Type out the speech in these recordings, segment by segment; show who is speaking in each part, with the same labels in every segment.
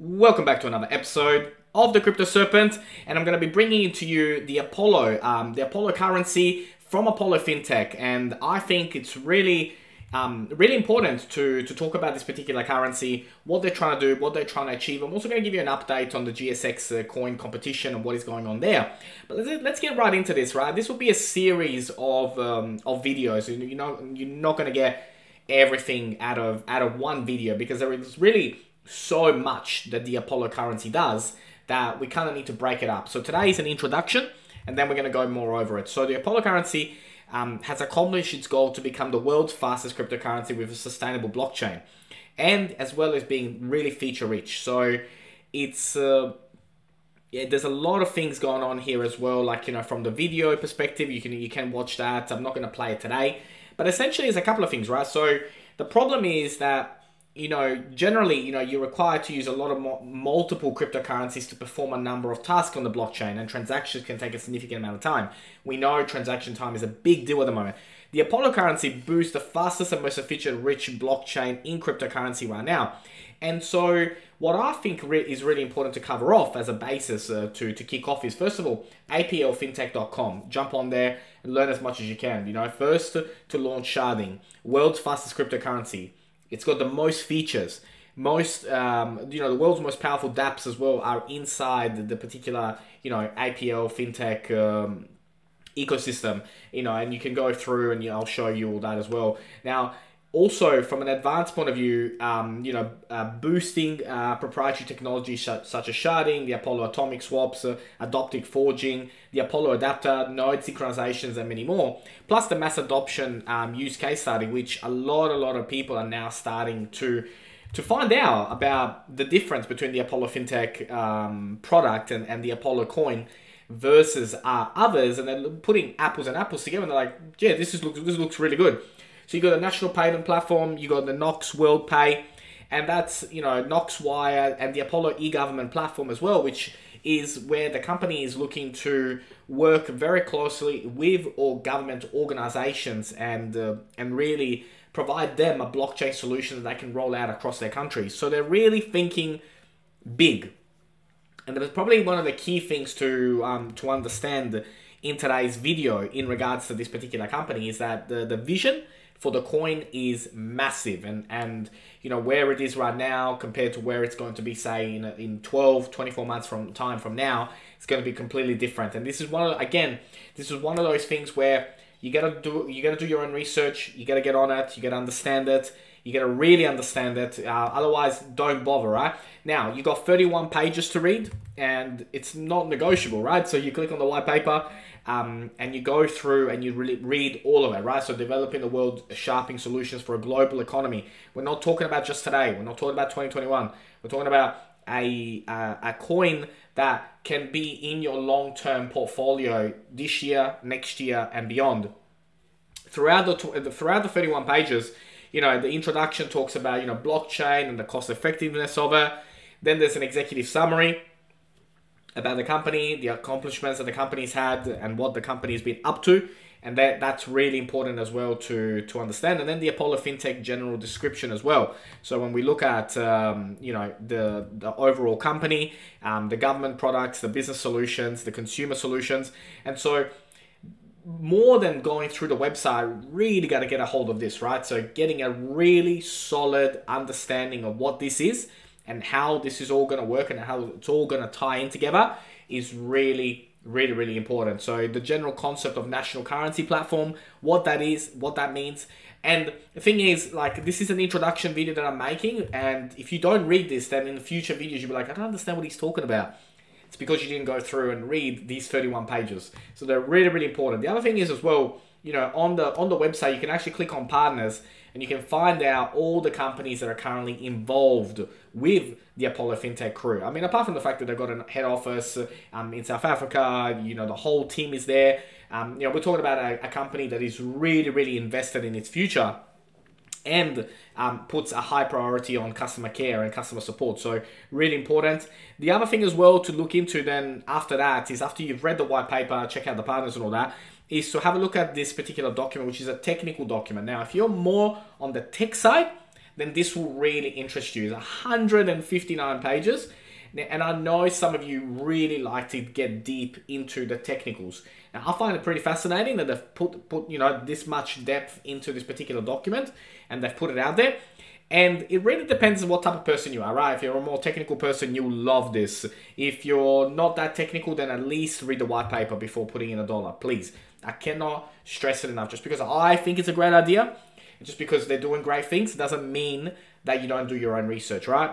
Speaker 1: Welcome back to another episode of the Crypto Serpent, and I'm going to be bringing to you the Apollo currency from Apollo Fintech. And I think it's really important to talk about this particular currency, what they're trying to do, what they're trying to achieve. I'm also going to give you an update on the GSX coin competition and what is going on there. But let's get right into this, right? This will be a series of videos. You're not going to get everything out of one video, because there is really so much that the Apollo currency does that we kind of need to break it up. So today is an introduction, and then we're going to go more over it. So the Apollo currency has accomplished its goal to become the world's fastest cryptocurrency with a sustainable blockchain, and as well as being really feature rich. So it's there's a lot of things going on here as well. Like, from the video perspective, you can watch that. I'm not going to play it today, but essentially there's a couple of things, right? So the problem is that generally, you're required to use a lot of multiple cryptocurrencies to perform a number of tasks on the blockchain, and transactions can take a significant amount of time. We know transaction time is a big deal at the moment. The Apollo currency boosts the fastest and most feature-rich blockchain in cryptocurrency right now. And so what I think is really important to cover off as a basis to kick off is, first of all, APLFintech.com. Jump on there and learn as much as you can. First to launch sharding, world's fastest cryptocurrency. It's got the most features, the world's most powerful dApps as well are inside the particular, APL fintech ecosystem, and you can go through and I'll show you all that as well. Now, also from an advanced point of view, boosting proprietary technology such as sharding, the Apollo atomic swaps, adoptive forging, the Apollo adapter, node synchronizations, and many more. Plus the mass adoption use case study, which a lot of people are now starting to find out about the difference between the Apollo Fintech product and the Apollo coin versus others, and then putting apples and apples together, and they're like, yeah, this looks really good. So you got a national payment platform, you got the Nox World Pay, and that's Nox Wire, and the Apollo e-government platform as well, which is where the company is looking to work very closely with all government organizations and really provide them a blockchain solution that they can roll out across their countries. So they're really thinking big. And that's probably one of the key things to understand in today's video in regards to this particular company is that the vision for the coin is massive, and where it is right now compared to where it's going to be, say, in 12, 24 months from now, it's going to be completely different. And this is one of those things where you gotta do your own research, you gotta get on it, you gotta understand it, you gotta really understand it. Otherwise, don't bother, right? Now, you got 31 pages to read, and it's not negotiable, right? So you click on the white paper, and you go through and you really read all of it, right? So developing the world sharpening solutions for a global economy. We're not talking about just today. We're not talking about 2021. We're talking about a coin that can be in your long-term portfolio this year, next year, and beyond. Throughout the 31 pages, the introduction talks about blockchain and the cost effectiveness of it. Then there's an executive summary about the company, the accomplishments that the company's had, and what the company's been up to, and that's really important as well to understand. And then the Apollo Fintech general description as well. So when we look at the overall company, the government products, the business solutions, the consumer solutions, and so more than going through the website, really got to get a hold of this, right? So getting a really solid understanding of what this is and how this is all going to work and how it's all going to tie in together is really important. So the general concept of national currency platform, what that is, what that means. And the thing is, like, this is an introduction video that I'm making, and if you don't read this, then in the future videos you'll be like, I don't understand what he's talking about. It's because you didn't go through and read these 31 pages. So they're really important. The other thing is as well, on the website, you can actually click on partners, and you can find out all the companies that are currently involved with the Apollo Fintech crew. I mean, apart from the fact that they've got a head office in South Africa, the whole team is there. We're talking about a company that is really invested in its future and puts a high priority on customer care and customer support. So really important. The other thing as well to look into then after that is, after you've read the white paper, check out the partners and all that, is to have a look at this particular document, which is a technical document. Now, if you're more on the tech side, then this will really interest you. It's 159 pages. And I know some of you really like to get deep into the technicals. Now, I find it pretty fascinating that they've put this much depth into this particular document, and they've put it out there. And it really depends on what type of person you are, right? If you're a more technical person, you'll love this. If you're not that technical, then at least read the white paper before putting in $1. Please. I cannot stress it enough. Just because I think it's a great idea, just because they're doing great things, doesn't mean that you don't do your own research, right?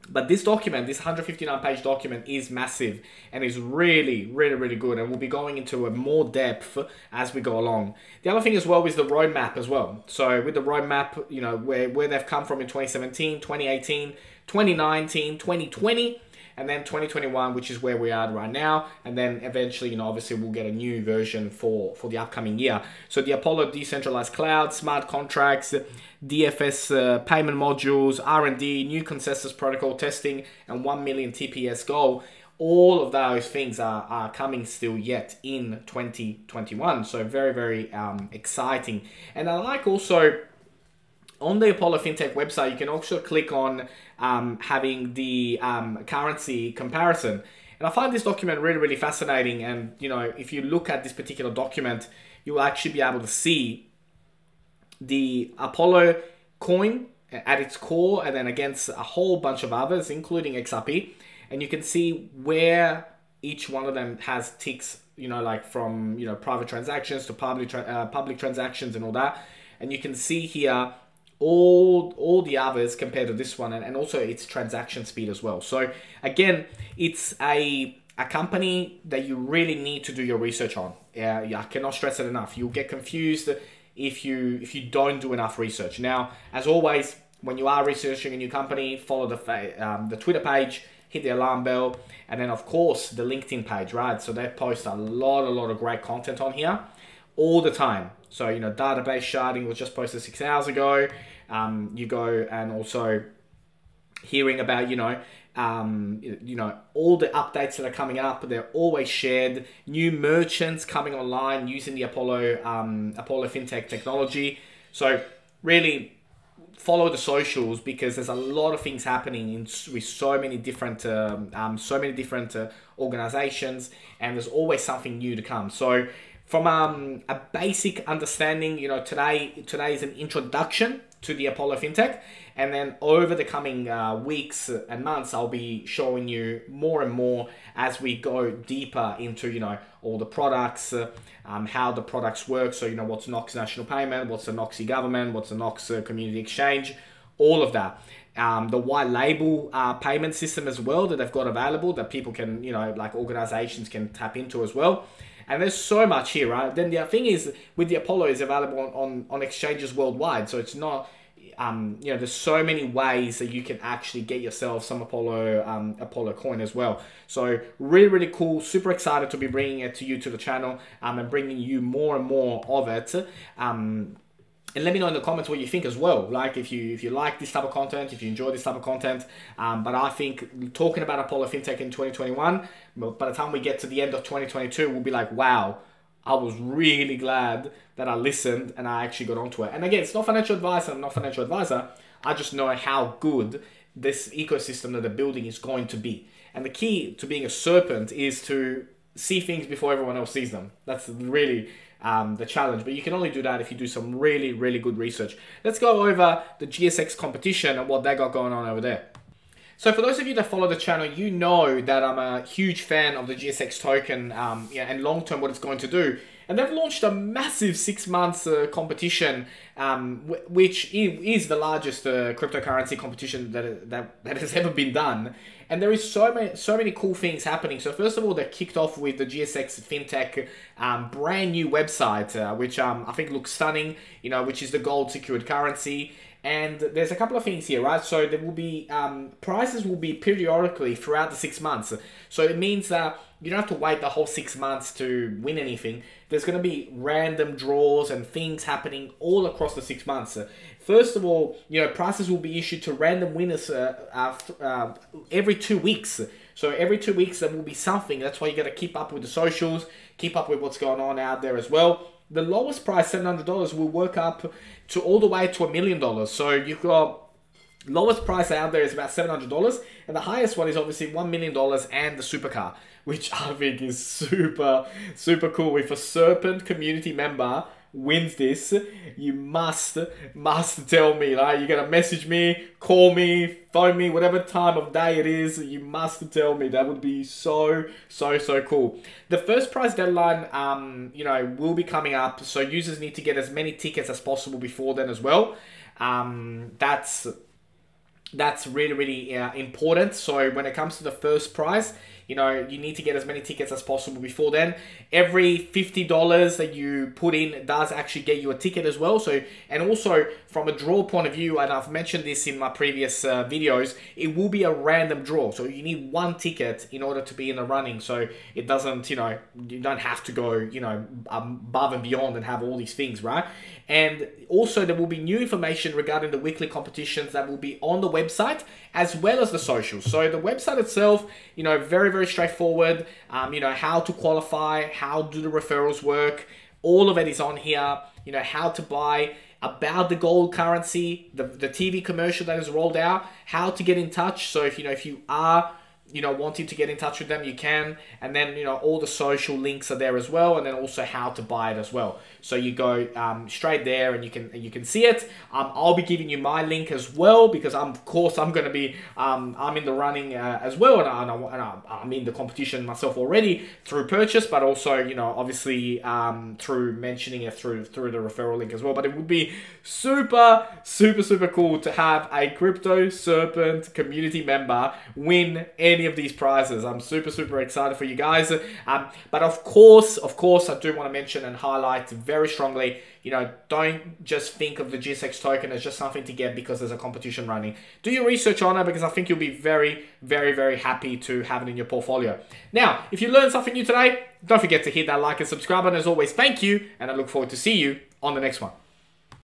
Speaker 1: But this document, this 159-page document is massive and is really, really, really good. And we'll be going into a more depth as we go along. The other thing as well is the roadmap as well. So with the roadmap, where they've come from in 2017, 2018, 2019, 2020, and then 2021, which is where we are right now. And then eventually, obviously we'll get a new version for the upcoming year. So the Apollo Decentralized Cloud, smart contracts, DFS payment modules, R&D, new consensus protocol testing, and 1 million TPS goal. All of those things are coming still yet in 2021. So very, very exciting. And I like also, on the Apollo Fintech website, you can also click on having the currency comparison. And I find this document really, really fascinating. And, if you look at this particular document, you'll actually be able to see the Apollo coin at its core, and then against a whole bunch of others, including XRP. And you can see where each one of them has ticks, like from, private transactions to public transactions and all that. And you can see here all the others compared to this one, and also its transaction speed as well. So again, it's a company that you really need to do your research on. I cannot stress it enough. You'll get confused if you don't do enough research. Now, as always, when you are researching a new company, follow the Twitter page, hit the alarm bell, and then of course the LinkedIn page, right? So they post a lot of great content on here all the time. So, database sharding was just posted 6 hours ago. You go and also hearing about, all the updates that are coming up. They're always shared. New merchants coming online using the Apollo Fintech technology. So really follow the socials, because there's a lot of things happening with so many different organizations, and there's always something new to come. So from a basic understanding, today is an introduction to the Apollo Fintech, and then over the coming weeks and months, I'll be showing you more and more as we go deeper into all the products, how the products work. So what's Knox National Payment, what's the Knoxy Government, what's the Knox Community Exchange, all of that. The white label payment system as well that they've got available that people can, like organizations can tap into as well. And there's so much here, right? Then the thing is, with the Apollo, is available on exchanges worldwide. So it's not, there's so many ways that you can actually get yourself some Apollo coin as well. So really, really cool. Super excited to be bringing it to you, to the channel, and bringing you more and more of it. And let me know in the comments what you think as well. Like if you like this type of content, if you enjoy this type of content. But I think talking about Apollo Fintech in 2021, by the time we get to the end of 2022, we'll be like, wow, I was really glad that I listened and I actually got onto it. And again, it's not financial advice. I'm not a financial advisor. I just know how good this ecosystem that they're building is going to be. And the key to being a serpent is to see things before everyone else sees them. That's really the challenge, but you can only do that if you do some really, really good research. Let's go over the GSX competition and what they got going on over there. So for those of you that follow the channel, you know that I'm a huge fan of the GSX token and long-term what it's going to do. And they've launched a massive 6 months competition, which is the largest cryptocurrency competition that has ever been done. And there is so many cool things happening. So first of all, they kicked off with the GSX Fintech brand new website, which I think looks stunning, which is the gold secured currency. And there's a couple of things here, right? So there will be, prices will be periodically throughout the 6 months. So it means that you don't have to wait the whole 6 months to win anything. There's going to be random draws and things happening all across the 6 months. First of all, prices will be issued to random winners every 2 weeks. So every 2 weeks there will be something. That's why you got to keep up with the socials, keep up with what's going on out there as well. The lowest price, $700, will work up to all the way to $1 million. So you've got Lowest price out there is about $700, and the highest one is obviously $1 million and the supercar, which I think is super, super cool. If a Serpent community member wins this, you must tell me, right? You're gonna message me, call me, phone me, whatever time of day it is, you must tell me. That would be so cool. The first prize deadline, you know, will be coming up, so users need to get as many tickets as possible before then as well. That's really important. So when it comes to the first prize, you know, you need to get as many tickets as possible before then. Every $50 that you put in does actually get you a ticket as well. So, and also from a draw point of view, and I've mentioned this in my previous videos, it will be a random draw. So you need one ticket in order to be in the running. So it doesn't, you know, you don't have to go, you know, above and beyond and have all these things, right? And also there will be new information regarding the weekly competitions that will be on the website as well as the socials. So the website itself, you know, very straightforward. You know, how to qualify, how do the referrals work, all of it is on here. You know, how to buy, about the gold currency, the TV commercial that is rolled out, how to get in touch. So if, you know, if you are, you know, wanting to get in touch with them, you can. And then, you know, all the social links are there as well, and then also how to buy it as well. So you go straight there and you can see it. I'll be giving you my link as well, because of course I'm going to be I'm in the running as well, and I'm in the competition myself already through purchase, but also, you know, obviously through mentioning it through the referral link as well. But it would be super cool to have a Crypto Serpent community member win any of these prizes. I'm super excited for you guys. But of course I do want to mention and highlight very strongly, you know, don't just think of the GSX token as just something to get because there's a competition running. Do your research on it, because I think you'll be very happy to have it in your portfolio. Now, if you learned something new today, don't forget to hit that like and subscribe button. As always, thank you, and I look forward to see you on the next one.